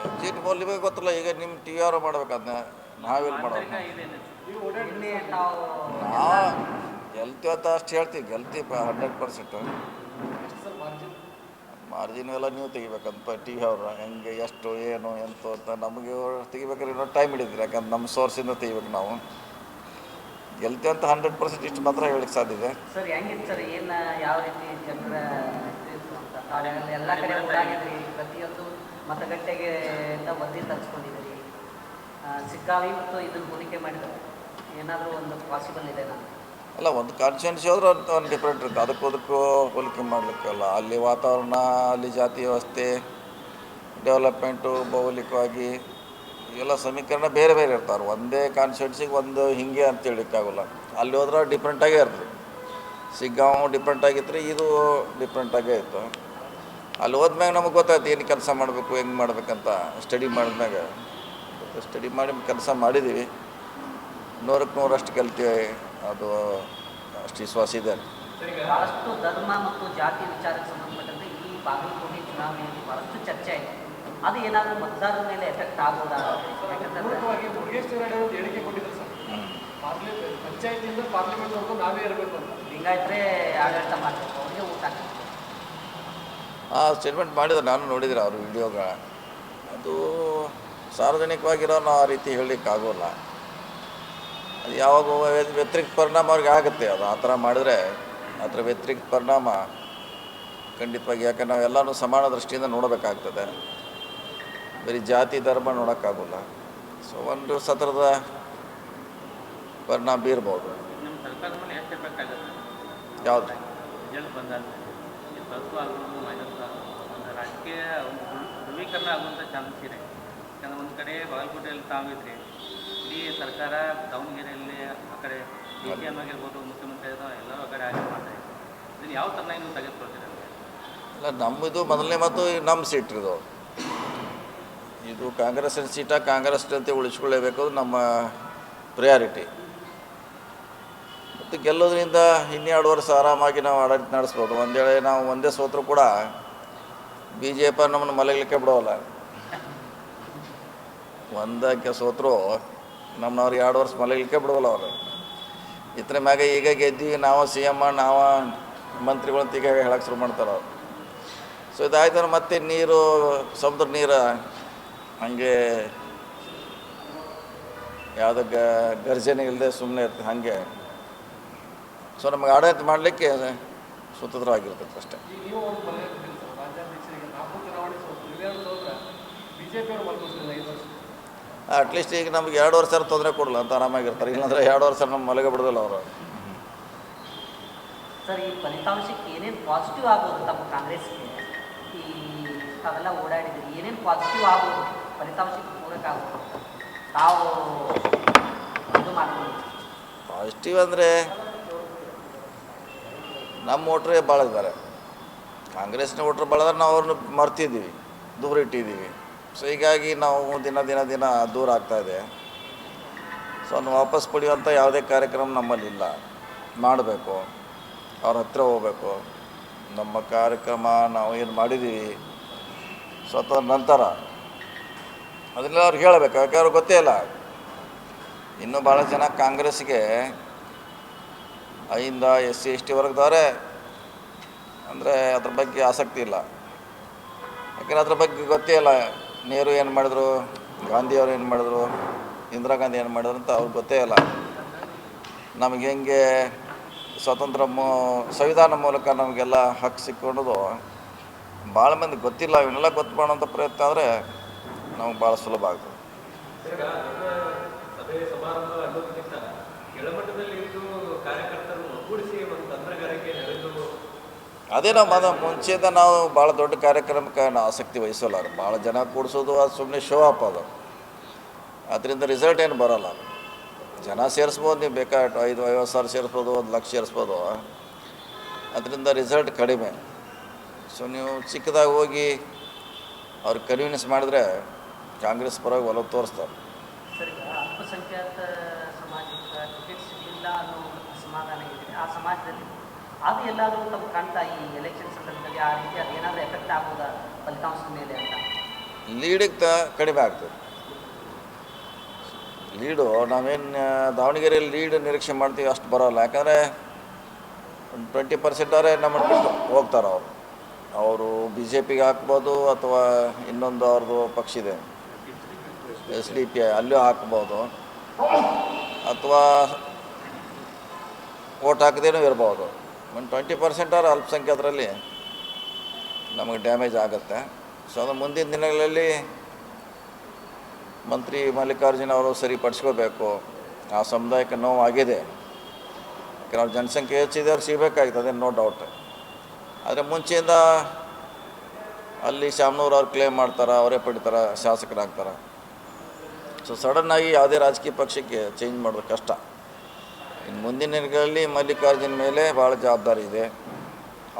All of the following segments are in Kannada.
ಎಕ್ಸಿಟ್ ಪೋಲ್ ನಿಮಗೆ ಗೊತ್ತಿಲ್ಲ. ಈಗ ನಿಮ್ಮ ಟಿ ವಿ ಅವರು ಮಾಡ್ಬೇಕದನ್ನ, ನಾವೆಲ್ಲಿ ಮಾಡೋದು? ನಾವು ಗೆಲ್ತೀವಿ ಅಂತ ಅಷ್ಟು ಹೇಳ್ತೀವಿ, ಗೆಲ್ತೀವಿ 100%. ಮಾರ್ಜಿನ್ ಎಲ್ಲ ನೀವು ತೆಗಿಬೇಕಂತ ಟಿ ವಿ ಅವರು ಹೆಂಗೆ ಎಷ್ಟು ಏನು ಎಂತ ಅಂತ ನಮಗೆ ತೆಗಿಬೇಕಾದ್ರೆ ಇನ್ನೂ ಟೈಮ್ ಹಿಡಿದ್ರಿ. ಯಾಕಂದ್ರೆ ನಮ್ಮ ಸೋರ್ಸಿಂದ ತೆಗಿಬೇಕು ನಾವು. ಗೆಲ್ತೀವಿ ಅಂತ 100% ಇಷ್ಟು ಮಾತ್ರ ಹೇಳಕ್ಕೆ ಸಾಧ್ಯ ಇದೆ. ಸರ್ ಹೆಂಗಿತ್ತು ಸರ್, ಏನು ಯಾವ ರೀತಿ ಜನರ ಎಲ್ಲ ಕಡೆ ಓಡಾಡಿದ್ರಿ, ಪ್ರತಿಯೊಂದು ಮತಗಟ್ಟೆಗೆ ವರದಿ ತರಿಸ್ಕೊಂಡಿದ್ದೀರಿ, ಸಿಕ್ಕಾವಿ ಮತ್ತು ಇದನ್ನು ಹೋಲಿಕೆ ಮಾಡಿದರೆ ಏನಾದರೂ ಒಂದು ಪಾಸಿಬಲ್ ಇದೆ ನಾನು ಅಲ್ಲ, ಒಂದು ಕಾನ್ಸ್ಟಿಟ್ಯೂನ್ಸಿ ಹೋದ್ರೆ ಒಂದು ಡಿಫ್ರೆಂಟ್ ಇರುತ್ತೆ. ಅದಕ್ಕೂ ಹೋಲಿಕೆ ಮಾಡಲಿಕ್ಕಲ್ಲ. ಅಲ್ಲಿ ವಾತಾವರಣ, ಅಲ್ಲಿ ಜಾತಿ ವ್ಯವಸ್ಥೆ, ಡೆವಲಪ್ಮೆಂಟು, ಭೌಗೋಳಿಕವಾಗಿ ಇವೆಲ್ಲ ಸಮೀಕರಣ ಬೇರೆ ಬೇರೆ ಇರ್ತಾರೆ. ಒಂದೇ ಕಾನ್ಸ್ಟಿಟ್ಯೂನ್ಸಿಗೆ ಒಂದು ಹಿಂಗೆ ಅಂತ ಹೇಳಲಿಕ್ಕಾಗಲ್ಲ. ಅಲ್ಲಿ ಹೋದ್ರೆ ಡಿಫ್ರೆಂಟಾಗೇ ಇರ್ತದೆ. ಸಿಗ್ಗಾಂವ್ ಡಿಫ್ರೆಂಟ್ ಆಗಿತ್ತು ರೀ, ಇದು ಡಿಫ್ರೆಂಟಾಗೇ ಇತ್ತು. ಅಲ್ಲಿ ಹೋದ್ಮ್ಯಾಗ ನಮಗೆ ಗೊತ್ತಾಯ್ತು ಏನು ಕೆಲಸ ಮಾಡಬೇಕು, ಹೆಂಗೆ ಮಾಡ್ಬೇಕಂತ. ಸ್ಟಡಿ ಮಾಡಿದ್ಮ್ಯಾಗ ಸ್ಟಡಿ ಮಾಡಿ ಕೆಲಸ ಮಾಡಿದ್ದೀವಿ. 100ಕ್ಕೆ 100 ಗೆಲ್ತೀವಿ, ಅದು ಅಷ್ಟು ವಿಶ್ವಾಸ ಇದೆ. ಭಾಳಷ್ಟು ಧರ್ಮ ಮತ್ತು ಜಾತಿ ವಿಚಾರಕ್ಕೆ ಸಂಬಂಧಪಟ್ಟಂತೆ ಈ ಬಾಗಲಕೋಟೆ ಚುನಾವಣೆಯಲ್ಲಿ ಭಾಳಷ್ಟು ಚರ್ಚೆ ಆಯಿತು. ಅದು ಏನಾದರೂ ಮತದಾರರ ಮೇಲೆ ಎಫೆಕ್ಟ್ ಆಗೋದಾ? ಹೇಳಿಕೆ ಕೊಟ್ಟಿದ್ದಾರೆ ಸರ್, ಪಂಚಾಯತಿಯಿಂದ ಪಾರ್ಲಿಮೆಂಟ್ವರೆಗೂ ನಾವೇ ಇರಬೇಕು ಅಂತ. ಹಿಂಗಾಯ್ತರೆ ಆಡಳಿತ ಮಾಡಬೇಕು, ಅವರಿಗೆ ಊಟ ಆ ಸ್ಟೇಟ್ಮೆಂಟ್ ಮಾಡಿದ್ರೆ ನಾನು ನೋಡಿದ್ರೆ ಅವ್ರ ವಿಡಿಯೋಗ. ಅದು ಸಾರ್ವಜನಿಕವಾಗಿರೋ ನಾವು ಆ ರೀತಿ ಹೇಳಲಿಕ್ಕಾಗೋಲ್ಲ. ಅದು ಯಾವಾಗ ವ್ಯತಿರಿಕ್ತ ಪರಿಣಾಮ ಅವ್ರಿಗೆ ಆಗುತ್ತೆ. ಅದು ಆ ಥರ ಮಾಡಿದ್ರೆ ಅದರ ವ್ಯತಿರಿಕ್ತ ಪರಿಣಾಮ ಖಂಡಿತವಾಗಿ. ಯಾಕಂದ್ರೆ ನಾವೆಲ್ಲನೂ ಸಮಾನ ದೃಷ್ಟಿಯಿಂದ ನೋಡಬೇಕಾಗ್ತದೆ, ಬರೀ ಜಾತಿ ಧರ್ಮ ನೋಡೋಕ್ಕಾಗೋಲ್ಲ. ಸೊ ಒಂದು ಸತ್ರದ ಪರಿಣಾಮ ಬೀರ್ಬೋದು. ನಮ್ಮ ಸರ್ಕಾರದ ಮೇಲೆ ಎಷ್ಟು ಎಫೆಕ್ಟ್ ಆಗುತ್ತೆ? ಯಾವುದು ರಿಸಲ್ಟ್ ಬಂದಾಗ ಪ್ಲಸ್ಸು ಆಗ್ಬೋದು, ಮೈನಸ್ ಒಂದು ರಾಜಕೀಯ ಒಂದು ಧ್ರುವೀಕರಣ ಆಗುವಂಥ ಚಾನ್ಸಸ್ ಇದೆ. ಯಾಕಂದರೆ ಒಂದು ಕಡೆ ಬಾಗಲಕೋಟೆಯಲ್ಲಿ ತಾವಿದ್ರಿ, ಇಡೀ ಸರ್ಕಾರ ದಾವಣಗೆರೆಯಲ್ಲಿ ಆ ಕಡೆ ಡಿ ಸಿ ಎಮ್ ಆಗಿರ್ಬೋದು, ಮುಖ್ಯಮಂತ್ರಿ ಎಲ್ಲರೂ ಆ ಕಡೆ ಆಗಿ ಮಾಡ್ತಾರೆ. ಇದನ್ನು ಯಾವ ಥರ ನೀವು ತೆಗೆದುಕೊಳ್ತೀರ? ಅಲ್ಲ, ನಮ್ಮದು ಮೊದಲನೇ ಮತ್ತು ನಮ್ಮ ಸೀಟ್ರಿದು. ಇದು ಕಾಂಗ್ರೆಸ್ಸಿನ ಸೀಟ, ಕಾಂಗ್ರೆಸ್ ಅಂತ ಉಳಿಸ್ಕೊಳ್ಳೇಬೇಕು, ನಮ್ಮ ಪ್ರಿಯಾರಿಟಿ. ಮತ್ತು ಗೆಲ್ಲೋದ್ರಿಂದ 12 ವರ್ಷ ಆರಾಮಾಗಿ ನಾವು ಆಡಳಿತ ನಡೆಸ್ಬೋದು. ಒಂದು ವೇಳೆ ನಾವು ಒಂದೇ ಸೋತರೂ ಕೂಡ BJP ನಮ್ಮನ್ನು ಮಲಗಲಿಕ್ಕೆ ಬಿಡೋಲ್ಲ. ಒಂದಕ್ಕೆ ಸೋತರು ನಮ್ಮನವ್ರು 2 ವರ್ಷ ಮಲಗಲಿಕ್ಕೆ ಬಿಡೋಲ್ಲ ಅವರು. ಇತರ ಮ್ಯಾಗ ಈಗ ಗೆದ್ದೀವಿ ನಾವು CM, ನಾವು ಮಂತ್ರಿಗಳಂತ ಈಗ ಹೇಳಕ್ಕೆ ಶುರು ಮಾಡ್ತಾರೆ ಅವರು. ಸೊ ಇದಾಯ್ತಾರೆ ಮತ್ತೆ ನೀರು, ಸಮುದ್ರ ನೀರು ಹಾಗೆ ಯಾವುದೋ ಗರ್ಜನೆ ಇಲ್ಲದೆ ಸುಮ್ಮನೆ ಇರ್ತದೆ ಹಾಗೆ. ಸೊ ನಮಗೆ ಆಡಳಿತ ಮಾಡಲಿಕ್ಕೆ ಸ್ವತಂತ್ರವಾಗಿರ್ತದೆ ಅಷ್ಟೇ. ನೀವು ಒಂದು ರಾಜ್ಯಾಧ್ಯಕ್ಷರಿಗೆ 4 ಚುನಾವಣೆ ಸೋತು, ಇವೆರಡು ಸೋತ್ರ BJP ಅವರು ಮಲ್ಕೊಳ್ತಿಲ್ಲ 5 ವರ್ಷ. ಅಟ್ಲೀಸ್ಟ್ ಈಗ ನಮ್ಗೆ 2 ವರ್ಷ ತೊಂದರೆ ಕೊಡಲ್ಲ ಅಂತ ಆರಾಮಾಗಿರ್ತಾರೆ. ಇಲ್ಲಾಂದರೆ 2 ವರ್ಷ ನಮ್ಮ ಮಲಗ ಬಿಡೋದಿಲ್ಲ ಅವರು. ಸರ್, ಈ ಫಲಿತಾಂಶಕ್ಕೆ ಏನೇನು ಪಾಸಿಟಿವ್ ಆಗ್ಬೋದು ತಮ್ಮ ಕಾಂಗ್ರೆಸ್ಗೆ? ಈ ತಾವೆಲ್ಲ ಓಡಾಡಿದ್ರಿ, ಏನೇನು ಪಾಸಿಟಿವ್ ಆಗ್ಬೋದು, ಫಲಿತಾಂಶಕ್ಕೆ ಪೂರಕ ಆಗ್ಬೋದು ತಾವು ಇದು ಮಾಡ್ಬೋದು? ಪಾಸಿಟಿವ್ ಅಂದರೆ ನಮ್ಮ ವೋಟ್ರೇ ಭಾಳ ಇದ್ದಾರೆ. ಕಾಂಗ್ರೆಸ್ನ ವೋಟ್ರ್ ಭಾಳ ಇದ್ದಾರೆ, ನಾವು ಅವ್ರನ್ನ ಮರ್ತಿದ್ದೀವಿ, ದೂರ ಇಟ್ಟಿದ್ದೀವಿ. ಸೊ ಹೀಗಾಗಿ ನಾವು ದಿನ ದಿನ ದಿನ ದೂರ ಆಗ್ತಾಯಿದೆ. ಸೊ ಅವ್ನು ವಾಪಸ್ ಪಡೆಯುವಂಥ ಯಾವುದೇ ಕಾರ್ಯಕ್ರಮ ನಮ್ಮಲ್ಲಿಲ್ಲ. ಮಾಡಬೇಕು, ಅವ್ರ ಹತ್ರ ಹೋಗ್ಬೇಕು. ನಮ್ಮ ಕಾರ್ಯಕ್ರಮ ನಾವು ಏನು ಮಾಡಿದ್ದೀವಿ ಸ್ವತಃ ನಂತರ ಅದನ್ನೆಲ್ಲ ಅವ್ರಿಗೆ ಹೇಳಬೇಕು. ಯಾಕೆ ಅವ್ರಿಗೆ ಗೊತ್ತೇ ಇಲ್ಲ. ಇನ್ನೂ ಭಾಳ ಜನ ಕಾಂಗ್ರೆಸ್ಗೆ ಐಯಿಂದ SC ST ವರ್ಗದವರೇ ಅಂದರೆ ಅದ್ರ ಬಗ್ಗೆ ಆಸಕ್ತಿ ಇಲ್ಲ. ಯಾಕೆಂದರೆ ಅದ್ರ ಬಗ್ಗೆ ಗೊತ್ತೇ ಇಲ್ಲ. ನೆಹರು ಏನು ಮಾಡಿದ್ರು, ಗಾಂಧಿಯವರು ಏನು ಮಾಡಿದ್ರು, ಇಂದಿರಾ ಗಾಂಧಿ ಏನು ಮಾಡಿದ್ರು ಅಂತ ಅವ್ರಿಗೆ ಗೊತ್ತೇ ಇಲ್ಲ. ನಮಗೆ ಹೆಂಗೆ ಸಂವಿಧಾನ ಮೂಲಕ ನಮಗೆಲ್ಲ ಹಕ್ಕು ಸಿಕ್ಕೊಂಡದು ಭಾಳ ಮಂದಿ ಗೊತ್ತಿಲ್ಲ. ಇವನ್ನೆಲ್ಲ ಗೊತ್ತು ಮಾಡೋಂಥ ಪ್ರಯತ್ನ ಆದರೆ ನಮ್ಗೆ ಭಾಳ ಸುಲಭ ಆಗ್ತದೆ. ಸಭೆ ಸಮಾರಂಭ ಅನ್ನೋದಕ್ಕಿಂತ ಕೆಳಮಟ್ಟದಲ್ಲಿ ಇದ್ದು ಕಾರ್ಯಕರ್ತರನ್ನು ಒಗ್ಗೂಡಿಸಿ ಒಂದು ತಂತ್ರಗಾರಿಕೆ ನಡೆದು ಅದೇ ನಾವು ಮುಂಚೆಯಿಂದ ನಾವು ಭಾಳ ದೊಡ್ಡ ಕಾರ್ಯಕ್ರಮಕ್ಕೆ ನಾವು ಆಸಕ್ತಿ ವಹಿಸೋಲ್ಲ. ಭಾಳ ಜನ ಕೂಡಿಸೋದು ಅದು ಸುಮ್ಮನೆ ಶೋ ಅಪ್ ಅದು. ಅದರಿಂದ ರಿಸಲ್ಟ್ ಏನು ಬರೋಲ್ಲ. ಜನ ಸೇರಿಸ್ಬೋದು, ನೀವು ಬೇಕಾದ 50 ಸಾವಿರ ಸೇರಿಸ್ಬೋದು, 1 ಲಕ್ಷ ಸೇರಿಸ್ಬೋದು. ಅದರಿಂದ ರಿಸಲ್ಟ್ ಕಡಿಮೆ. ಸೊ ನೀವು ಚಿಕ್ಕದಾಗಿ ಹೋಗಿ ಅವ್ರಿಗೆ ಕನ್ವಿನ್ಸ್ ಮಾಡಿದ್ರೆ ಕಾಂಗ್ರೆಸ್ ಪರವಾಗಿ ಒಲವು ತೋರಿಸ್ತಾರೆ. ಸರ್, ಈಗ ಅಲ್ಪಸಂಖ್ಯಾತ ಸಮಾಜಕ್ಕೆ ಟಿಕೆಟ್ ಸಿಗಲಿಲ್ಲ ಅನ್ನೋ ಅಸಮಾಧಾನ ಇದೆ. ಆ ಸಮಾಜದಲ್ಲಿ ಅದು ಎಲ್ಲಾದರೂ ತಮ್ಮ ಕಾಣ್ತಾ ಈ ಎಲೆಕ್ಷನ್ ಸಂದರ್ಭದಲ್ಲಿ ಆ ರೀತಿ ಅದೇನಾದರೂ ಎಫೆಕ್ಟ್ ಆಗ್ಬೋದಾ? ಫಲಿತಾಂಶದ ಮೇಲೆ ಅಂತ? ಲೀಡಿಗೆ ಕಡಿಮೆ ಆಗ್ತದೆ. ಲೀಡು ನಾವೇನು ದಾವಣಗೆರೆಯಲ್ಲಿ ಲೀಡ್ ನಿರೀಕ್ಷೆ ಮಾಡ್ತೀವಿ ಅಷ್ಟು ಬರೋಲ್ಲ. ಯಾಕಂದರೆ ಒಂದು 20% ನಮ್ಮನ್ನು ಬಿಟ್ಟು ಹೋಗ್ತಾರೆ ಅವರು ಬಿ ಜೆ ಪಿಗೆ ಹಾಕ್ಬೋದು ಅಥವಾ ಇನ್ನೊಂದು ಅವ್ರದ್ದು ಪಕ್ಷ ಇದೆ SDP ಅಲ್ಲೂ ಹಾಕ್ಬೋದು, ಅಥವಾ ಓಟ್ ಹಾಕದೇನೂ ಇರ್ಬೋದು. ಒಂದು 20% ಅಲ್ಪಸಂಖ್ಯಾತರಲ್ಲಿ ನಮಗೆ ಡ್ಯಾಮೇಜ್ ಆಗುತ್ತೆ. ಸೊ ಅದು ಮುಂದಿನ ದಿನಗಳಲ್ಲಿ ಮಂತ್ರಿ ಮಲ್ಲಿಕಾರ್ಜುನ ಅವರು ಸರಿಪಡಿಸ್ಕೋಬೇಕು. ಆ ಸಮುದಾಯಕ್ಕೆ ನೋವು ಆಗಿದೆ. ಯಾಕಂದ್ರೆ ಅವ್ರ ಜನಸಂಖ್ಯೆ ಹೆಚ್ಚಿದೆ, ಅವ್ರು ಸಿಗಬೇಕಾಗ್ತದೆ, ನೋ ಡೌಟ್. ಆದರೆ ಮುಂಚೆಯಿಂದ ಅಲ್ಲಿ ಶಾಮನೂರು ಅವ್ರು ಕ್ಲೇಮ್ ಮಾಡ್ತಾರೆ, ಅವರೇ ಪಡಿತಾರೆ, ಶಾಸಕರಾಗ್ತಾರೆ. ಸೊ ಸಡನ್ನಾಗಿ ಯಾವುದೇ ರಾಜಕೀಯ ಪಕ್ಷಕ್ಕೆ ಚೇಂಜ್ ಮಾಡೋದು ಕಷ್ಟ. ಇನ್ನು ಮುಂದಿನ ದಿನಗಳಲ್ಲಿ ಮಲ್ಲಿಕಾರ್ಜುನ ಮೇಲೆ ಭಾಳ ಜವಾಬ್ದಾರಿ ಇದೆ.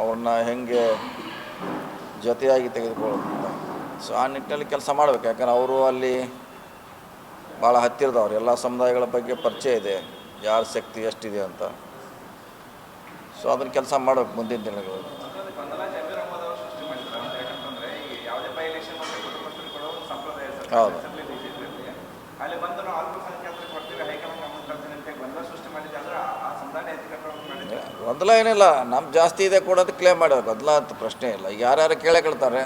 ಅವ್ರನ್ನ ಹೆಂಗೆ ಜೊತೆಯಾಗಿ ತೆಗೆದುಕೊಳ್ಳೋದು ಅಂತ. ಸೊ ಆ ನಿಟ್ಟಿನಲ್ಲಿ ಕೆಲಸ ಮಾಡಬೇಕು. ಯಾಕಂದ್ರೆ ಅವರು ಅಲ್ಲಿ ಭಾಳ ಹತ್ತಿರದವ್ರು, ಎಲ್ಲ ಸಮುದಾಯಗಳ ಬಗ್ಗೆ ಪರಿಚಯ ಇದೆ, ಯಾರ ಶಕ್ತಿ ಎಷ್ಟಿದೆ ಅಂತ. ಸೊ ಅದನ್ನು ಕೆಲಸ ಮಾಡಬೇಕು ಮುಂದಿನ ದಿನಗಳು. ಹೌದು. ಗೊಂದಲ ಏನಿಲ್ಲ, ನಮ್ಮ ಜಾಸ್ತಿ ಇದೆ ಕೊಡೋದು ಕ್ಲೇಮ್ ಮಾಡೋದು, ಗೊಂದಲ ಅಂತ ಪ್ರಶ್ನೆ ಇಲ್ಲ. ಈಗ ಯಾರ್ಯಾರು ಕೇಳ್ತಾರೆ,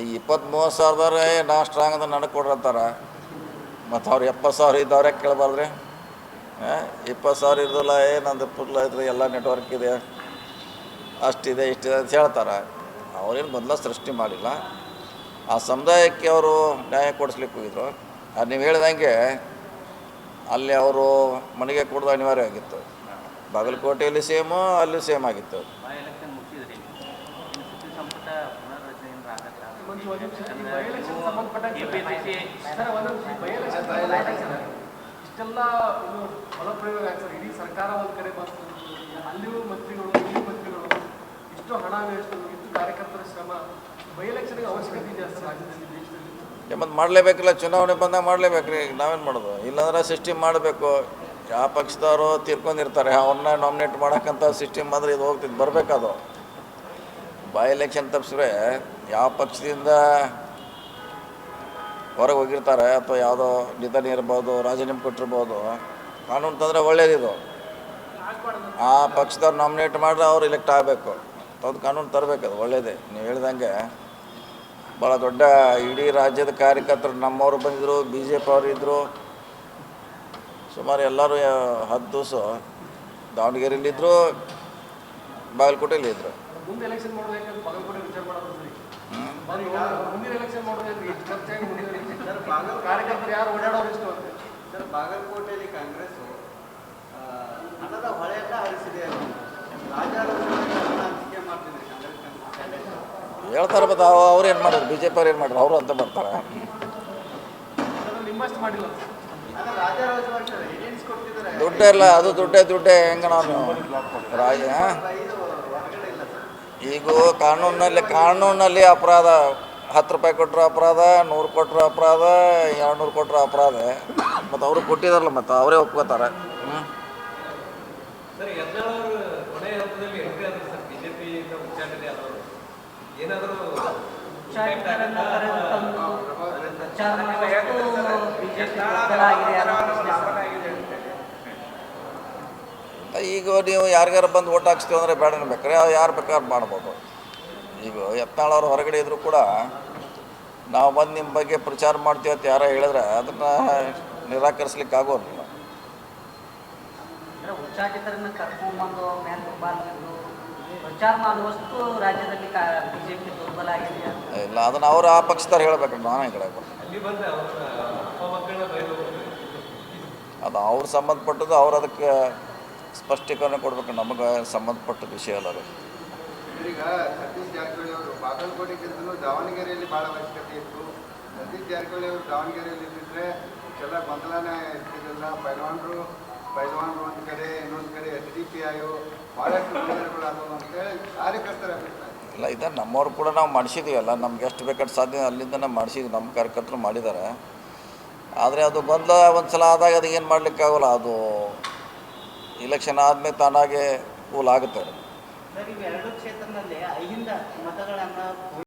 ಈಗ 20-30 ಸಾವಿರದವ್ರೆ ನಾವು ಸ್ಟ್ರಾಂಗ್ ಅಂತ ನನಗೆ ಕೊಡ್ರಂತಾರೆ. ಮತ್ತು ಅವ್ರು 70,000 ಇದ್ದವ್ರೆ ಕೇಳಬಾರ್ದ್ರೆ. 20,000 ಇರೋದಿಲ್ಲ, ನಂದು ಫುಲ್ ಇದ್ರೆ ಎಲ್ಲ ನೆಟ್ವರ್ಕ್ ಇದೆ, ಅಷ್ಟಿದೆ ಇಷ್ಟಿದೆ ಅಂತ ಹೇಳ್ತಾರೆ. ಅವ್ರೇನು ಗೊಂದಲ ಸೃಷ್ಟಿ ಮಾಡಿಲ್ಲ. ಆ ಸಮುದಾಯಕ್ಕೆ ಅವರು ನ್ಯಾಯ ಕೊಡಿಸ್ಲಿಕ್ಕೆ ಹೋಗಿದ್ರು. ಅದು ನೀವು ಹೇಳಿದಂಗೆ ಅಲ್ಲಿ ಅವರು ಮನೆಗೆ ಕೊಡೋದು ಅನಿವಾರ್ಯ ಆಗಿತ್ತು. ಬಾಗಲಕೋಟೆಯಲ್ಲಿ ಸೇಮು, ಅಲ್ಲಿ ಸೇಮ್ ಆಗಿತ್ತು. ಎಲೆಕ್ಷನ್ ಮುಗಿಸಿದ್ರಿ, ಸಚಿವ ಸಂಪುಟ ಪುನರ್ರಚನೆ ಆಗತ್ತಾ? ಇಷ್ಟೆಲ್ಲ ಇದು ಫಲಪ್ರಯೋಗ ಆಗ್ತದೆ. ಇಡೀ ಸರ್ಕಾರ ಒಂದು ಕಡೆ ಬಂತು, ಅಲ್ಲಿಯೂ ಮಂತ್ರಿಗಳು, ಇಲ್ಲಿ ಮಂತ್ರಿಗಳು, ಇಷ್ಟು ಹಣ ವೇಸ್ಟ್, ಇಷ್ಟು ಕಾರ್ಯಕರ್ತರ ಶ್ರಮ. ಬೈ ಎಲೆಕ್ಷನ್ಗೆ ಅವಶ್ಯಕತೆ ಇದೆ ಅಷ್ಟೇ ರಾಜ್ಯದಲ್ಲಿ, ದೇಶದಲ್ಲಿ. ಮತ್ತು ಮಾಡಲೇಬೇಕಲ್ಲ, ಚುನಾವಣೆ ಬಂದಾಗ ಮಾಡಲೇಬೇಕು ರೀ. ನಾವೇನು ಮಾಡೋದು? ಇಲ್ಲಾಂದ್ರೆ ಸಿಸ್ಟಮ್ ಮಾಡಬೇಕು. ಯಾವ ಪಕ್ಷದವರು ತೀರ್ಕೊಂಡಿರ್ತಾರೆ ಅವ್ರನ್ನ ನಾಮಿನೇಟ್ ಮಾಡೋಕ್ಕಂಥ ಸಿಸ್ಟಮ್ ಆದರೆ ಇದು ಹೋಗ್ತಿದ್ದು ಬರಬೇಕದು. ಬೈ ಎಲೆಕ್ಷನ್ ತಪ್ಪಿಸ್ರೆ ಯಾವ ಪಕ್ಷದಿಂದ ಹೊರಗೆ ಹೋಗಿರ್ತಾರೆ ಅಥವಾ ಯಾವುದೋ ನಿಧನ ಇರ್ಬೋದು, ರಾಜೀನಾಮೆ ಕೊಟ್ಟಿರ್ಬೋದು, ಕಾನೂನು ತಂದರೆ ಒಳ್ಳೇದಿದು. ಆ ಪಕ್ಷದವ್ರು ನಾಮಿನೇಟ್ ಮಾಡಿದ್ರೆ ಅವ್ರು ಇಲೆಕ್ಟ್ ಆಗಬೇಕು. ಅದು ಕಾನೂನು ತರಬೇಕು, ಅದು ಒಳ್ಳೇದೇ. ನೀವು ಹೇಳ್ದಂಗೆ ಭಾಳ ದೊಡ್ಡ ಇಡೀ ರಾಜ್ಯದ ಕಾರ್ಯಕರ್ತರು ನಮ್ಮವರು ಬಂದಿದ್ದರು, BJP ಅವರು ಇದ್ದರು. ಸುಮಾರು ಎಲ್ಲರೂ 10 ದಿವಸ ದಾವಣಗೆರೆಯಲ್ಲಿದ್ದರು, ಬಾಗಲಕೋಟೆಯಲ್ಲಿದ್ದರು. ಮುಂದೆ ಎಲೆಕ್ಷನ್ ಮಾಡೋದಕ್ಕೆ ಬಾಗಲಕೋಟೆ ವಿಚಾರ ಮಾಡೋದು ಸರಿ. ಮುಂದಿನ ಎಲೆಕ್ಷನ್ ಮಾಡೋದಕ್ಕೆ ಎಷ್ಟು ಖರ್ಚಾಗಿ ಕಾರ್ಯಕರ್ತರು ಯಾರು ಓಡಾಡೋರು ಎಷ್ಟು ಅಂತ. ಸರ್, ಬಾಗಲಕೋಟೆಯಲ್ಲಿ ಕಾಂಗ್ರೆಸ್ ಹಣದ ಹೊಳೆಯನ್ನ ಹರಿಸಿದೆ. ಹಂಚಿಕೆ ಮಾಡ್ತಿದ್ರಿ ಕಾಂಗ್ರೆಸ್ ಹೇಳ್ತಾರೆ. ಮತ್ತು ಅವ್ರು ಏನು ಮಾಡೋದು? BJP ಅವ್ರು ಏನು ಮಾಡೋದು? ಅವರು ಅಂತ ಬರ್ತಾರೆ. ನಿಮ್ಮಷ್ಟು ಮಾಡಿಲ್ಲ ದುಡ್ಡೇ ಇಲ್ಲ, ಅದು ದುಡ್ಡೇ ಹೆಂಗೆ ನಾವು ರಾಜ. ಈಗ ಕಾನೂನಲ್ಲಿ ಅಪರಾಧ 10 ರೂಪಾಯಿ ಕೊಟ್ಟರು ಅಪರಾಧ, 100 ಕೊಟ್ಟರು ಅಪರಾಧ, 200 ಕೊಟ್ಟರು ಅಪರಾಧ. ಮತ್ತು ಅವರು ಕೊಟ್ಟಿದಾರಲ್ಲ, ಮತ್ತು ಅವರೇ ಒಪ್ಕೋತಾರೆ. ಸರ್, ಯತ್ನಾಳ್ ಕೊನೆಯ ಹಂತದಲ್ಲಿ ಎಂಟ್ರಿ ಆದ್ರು ಸರ್, BJP ಉಚ್ಚಾಟನೆ ಆದವರು ಏನಾದರೂ ಈಗ ನೀವು ಯಾರಿಗಾರ ಬಂದು ಓಟ್ ಹಾಕ್ಸ್ತೀವಿ ಅಂದರೆ ಬೇಡ ಬೇಕಾರೆ ಯಾರು ಬೇಕಾದ್ರೆ ಮಾಡ್ಬೋದು. ಈಗ ಯತ್ನಾಳ್ ಅವ್ರು ಹೊರಗಡೆ ಇದ್ದರೂ ಕೂಡ ನಾವು ಬಂದು ನಿಮ್ಮ ಬಗ್ಗೆ ಪ್ರಚಾರ ಮಾಡ್ತೀವಿ ಅಂತ ಯಾರೋ ಹೇಳಿದ್ರೆ ಅದನ್ನು ನಿರಾಕರಿಸ್ಲಿಕ್ಕೆ ಆಗೋಲ್ಲ. ಉಚ್ಚಾಟಿತರನ್ನ ಕರ್ಕೊಂಡ್ಬಂದು ಮೇಲೆ ಪ್ರಚಾರ ಮಾಡುವಷ್ಟು ರಾಜ್ಯದಲ್ಲಿ BJP ದುರ್ಬಲ ಆಗಿದೆ ಇಲ್ಲ, ಅದನ್ನು ಅವರು ಆ ಪಕ್ಷದವ್ರು ಹೇಳಬೇಕು. ನಾನೇ ಈ ಕಡೆ ಅದು ಅವ್ರು ಸಂಬಂಧಪಟ್ಟದ್ದು, ಅವ್ರು ಅದಕ್ಕೆ ಸ್ಪಷ್ಟೀಕರಣ ಕೊಡಬೇಕು. ನಮಗೆ ಸಂಬಂಧಪಟ್ಟ ವಿಷಯ ಅಲ್ಲ ಅದು. ಈಗ ಸತೀಶ್ ಜಾರಕಿಹೊಳಿ ಅವರು ಬಾಗಲಕೋಟೆಗಿಂತಲೂ ದಾವಣಗೆರೆಯಲ್ಲಿ ಭಾಳ ಅವಶ್ಯಕತೆ ಇತ್ತು. ಸತೀಶ್ ಜಾರಕಿಹೊಳಿ ಅವರು ದಾವಣಗೆರೆಯಲ್ಲಿ ಇದ್ದಿದ್ರೆ ಎಲ್ಲ ಗೊಂದಲನೇ ಇರ್ತಿರಲಿಲ್ಲ. ಪೈಲ್ವಾನ್ರು ಒಂದು ಕಡೆ, ಇನ್ನೊಂದು ಕಡೆ SDP ಭಾಳಷ್ಟು ಗೊಂದಲಗಳಾದವು ಅಂತೇಳಿ ಕಾರ್ಯಕರ್ತರ ಅಭಿಪ್ರಾಯ. ಇಲ್ಲ, ಇದೆ ನಮ್ಮವ್ರು ಕೂಡ ನಾವು ಮಾಡಿಸಿದ್ದೀವಲ್ಲ, ನಮ್ಗೆ ಎಷ್ಟು ಬೇಕಾದ್ರೆ ಸಾಧ್ಯ ಅಲ್ಲಿಂದ ನಾವು ಮಾಡಿಸಿದ್ವಿ, ನಮ್ಮ ಕಾರ್ಯಕರ್ತರು ಮಾಡಿದ್ದಾರೆ. ಆದರೆ ಅದು ಗೊಂದಲ ಒಂದು ಸಲ ಆದಾಗ ಅದು ಏನು ಮಾಡಲಿಕ್ಕಾಗಲ್ಲ. ಅದು ಇಲೆಕ್ಷನ್ ಆದಮೇಲೆ ತಾನಾಗೆ ಕೂಲ್ ಆಗುತ್ತೆ. ಸರ್, ಇವೆರಡು ಕ್ಷೇತ್ರದಲ್ಲಿ 5 ಮತಗಳನ್ನು